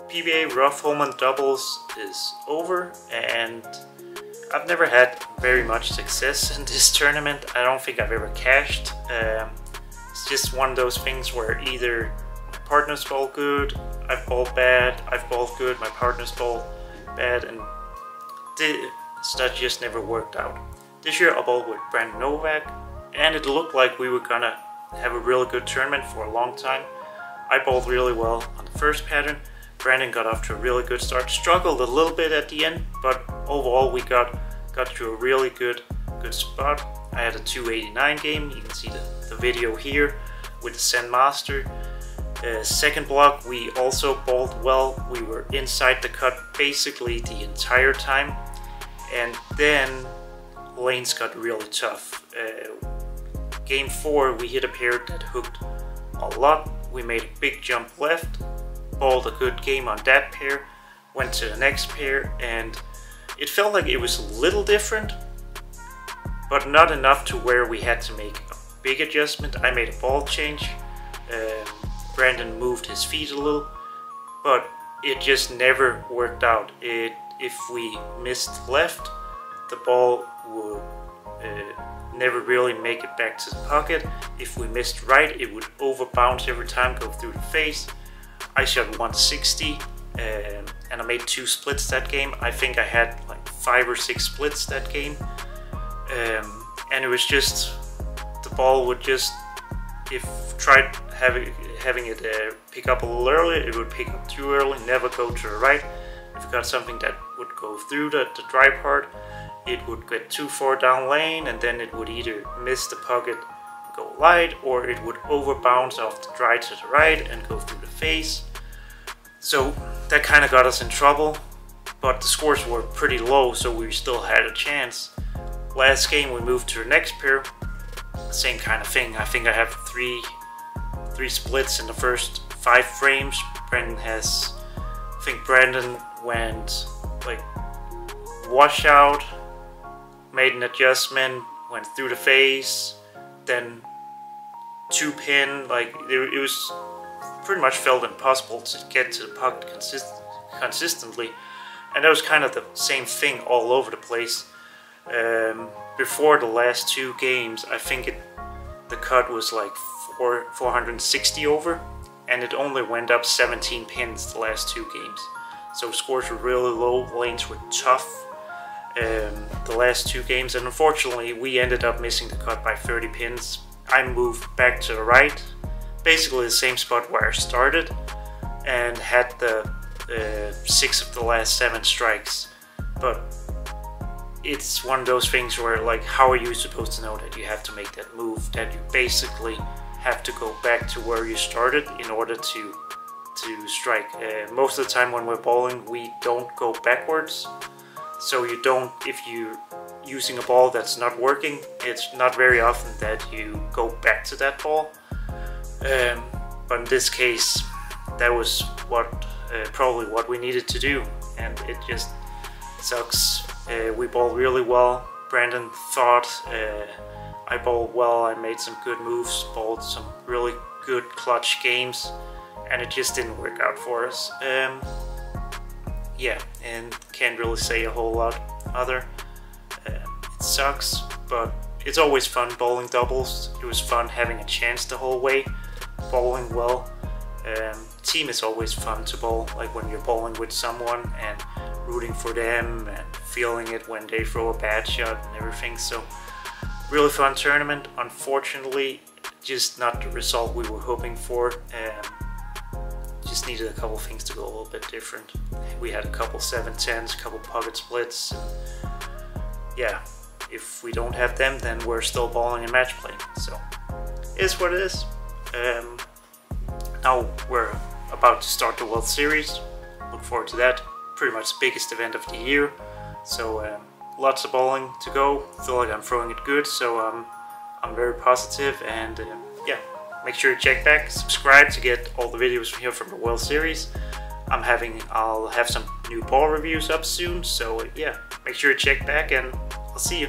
PBA Roth Holman Doubles is over, and I've never had very much success in this tournament. I don't think I've ever cashed. It's just one of those things where either my partner's ball good, I've balled bad, I've balled good, my partner's ball bad, and that just never worked out. This year I balled with Brandon Novak, and it looked like we were gonna have a really good tournament for a long time. I balled really well on the first pattern. Brandon got off to a really good start, struggled a little bit at the end, but overall we got to a really good spot. I had a 289 game, you can see the video here with the Zen Master. Second block we also balled well, we were inside the cut basically the entire time, and then lanes got really tough. Game 4 we hit a pair that hooked a lot, we made a big jump left, balled a good game on that pair, went to the next pair, and it felt like it was a little different, but not enough to where we had to make a big adjustment. I made a ball change, Brandon moved his feet a little, but it just never worked out. If we missed left, the ball would never really make it back to the pocket. If we missed right, it would over bounce every time, go through the face. I shot 160 and I made 2 splits that game. I think I had like 5 or 6 splits that game, and it was just the ball would just, if tried having it pick up a little earlier, it would pick up too early, never go to the right. If you got something that would go through the dry part, it would get too far down lane, and then it would either miss the pocket, go light, or it would over bounce off the dry to the right and go through the face. So that kind of got us in trouble, but the scores were pretty low, so we still had a chance. Last game we moved to the next pair, same kind of thing. I think I have three splits in the first 5 frames. Brandon has, I think Brandon went like washout, made an adjustment, went through the face, then 2 pin, like it was pretty much felt impossible to get to the pocket consistently, and that was kind of the same thing all over the place. Before the last 2 games, I think the cut was like 460 over, and it only went up 17 pins the last 2 games. So scores were really low, lanes were tough the last 2 games, and unfortunately we ended up missing the cut by 30 pins. I moved back to the right, basically the same spot where I started, and had the 6 of the last 7 strikes. But it's one of those things where, like, how are you supposed to know that you have to make that move, that you basically have to go back to where you started in order to strike. Most of the time when we're bowling, we don't go backwards. So you don't, if you're using a ball that's not working, it's not very often that you go back to that ball. But in this case, that was probably what we needed to do, and it just sucks. We bowled really well. Brandon thought I bowled well, I made some good moves, bowled some really good clutch games, and it just didn't work out for us. Yeah, and can't really say a whole lot other. It sucks, but it's always fun bowling doubles. It was fun having a chance the whole way, bowling well. Team is always fun to bowl, like when you're bowling with someone and rooting for them and feeling it when they throw a bad shot and everything. So really fun tournament. Unfortunately, just not the result we were hoping for. Just needed a couple things to go a little bit different. We had a couple 7-10s, a couple pocket splits. And yeah, if we don't have them, then we're still balling and match playing. So it is what it is. Now we're about to start the World Series. Look forward to that. Pretty much the biggest event of the year. So lots of bowling to go. Feel like I'm throwing it good. So I'm very positive, and yeah. Make sure you check back, subscribe to get all the videos from here from the World Series. I'll have some new ball reviews up soon, so yeah, make sure you check back, and I'll see you.